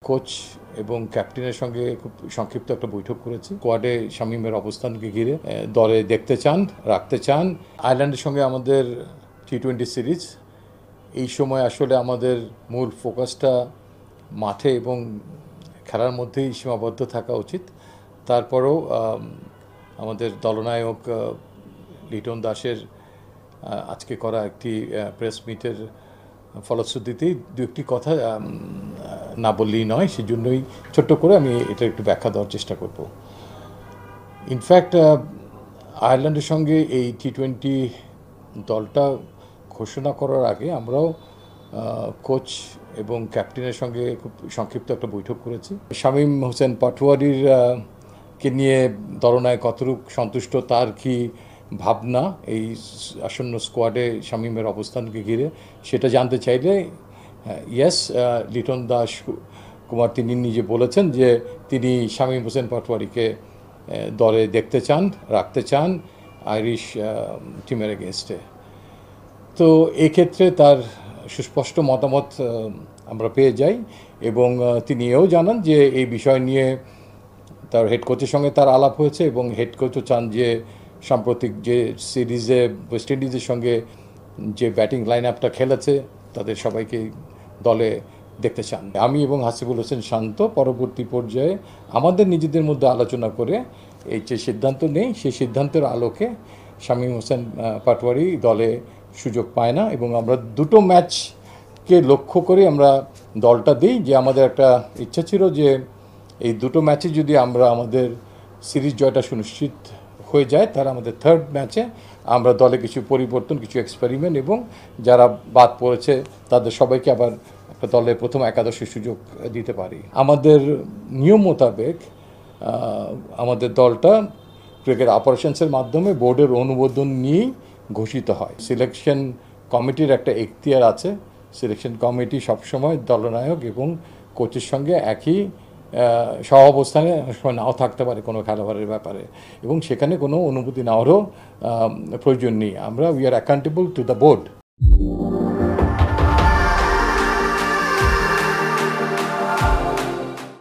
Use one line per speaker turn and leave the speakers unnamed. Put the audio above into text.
Coach এবং ক্যাপ্টেনের সঙ্গে খুব সংক্ষিপ্ত একটা বৈঠক করেছি। স্কোয়াডে শামীমের অবস্থানকে ঘিরে দলে দেখতে চান, রাখতে চান। আয়ারল্যান্ডের সঙ্গে আমাদের টি-20 সিরিজ, এই সময় আসলে আমাদের মূল ফোকাসটা মাঠে এবং খেলার মধ্যেই সীমাবদ্ধ থাকা উচিত। তারপরেও আমাদের দলনায়ক লিটন দাসের আজকে করা একটি প্রেস মিটের ফলশ্রুতিতেই দু একটি কথা না বললেই নয়, সেজন্যই ছোট্ট করে আমি এটা একটু ব্যাখ্যা দেওয়ার চেষ্টা করব। ইনফ্যাক্ট আয়ারল্যান্ডের সঙ্গে এই টি-20 দলটা ঘোষণা করার আগে আমরাও কোচ এবং ক্যাপ্টেনের সঙ্গে খুব সংক্ষিপ্ত একটা বৈঠক করেছি। শামীম হোসেন পাটোয়ারির কে নিয়ে দলনায়ক কতটুকু সন্তুষ্ট, তার কি ভাবনা এই আসন্ন স্কোয়াডে শামীমের অবস্থানকে ঘিরে, সেটা জানতে চাইলে ইয়েস, লিটন দাস কুমার তিনি নিজে বলেছেন যে তিনি শামীম হোসেন পাটোয়ারিকে দলে দেখতে চান, রাখতে চান আইরিশ টিমের এগেনস্টে। তো এক্ষেত্রে তার সুস্পষ্ট মতামত আমরা পেয়ে যাই এবং তিনি এও জানান যে এই বিষয় নিয়ে তার হেড কোচের সঙ্গে তার আলাপ হয়েছে এবং হেড কোচও চান যে সাম্প্রতিক যে সিরিজে ওয়েস্ট ইন্ডিজের সঙ্গে যে ব্যাটিং লাইন আপটা খেলেছে তাদের সবাইকে দলে দেখতে চান। আমি এবং হাসিবুল হোসেন শান্ত পরবর্তী পর্যায়ে আমাদের নিজেদের মধ্যে আলোচনা করে এই যে সিদ্ধান্ত নেই, সেই সিদ্ধান্তের আলোকে শামীম হোসেন পাটোয়ারি দলে সুযোগ পায় না এবং আমরা দুটো ম্যাচকে লক্ষ্য করে আমরা দলটা দিই। যে আমাদের একটা ইচ্ছা ছিল যে এই দুটো ম্যাচে যদি আমরা আমাদের সিরিজ জয়টা সুনিশ্চিত হয়ে যায়, তাহলে আমাদের থার্ড ম্যাচে আমরা দলে কিছু পরিবর্তন, কিছু এক্সপেরিমেন্ট এবং যারা বাদ পড়েছে তাদের সবাইকে আবার একটা দলে প্রথম একাদশে সুযোগ দিতে পারি। আমাদের নিয়ম মোতাবেক আমাদের দলটা ক্রিকেট অপারেশনসের মাধ্যমে বোর্ডের অনুমোদন নিয়েই ঘোষিত হয়। সিলেকশন কমিটির একটা এখতিয়ার আছে। সিলেকশন কমিটি সবসময় দলনায়ক এবং কোচের সঙ্গে একই সহাবস্থানে সময় নাও থাকতে পারে কোনো খেলোয়াড়ের ব্যাপারে, এবং সেখানে কোনো অনুমতি নেওয়ারও প্রয়োজন নেই। আমরা we are accountable to the board.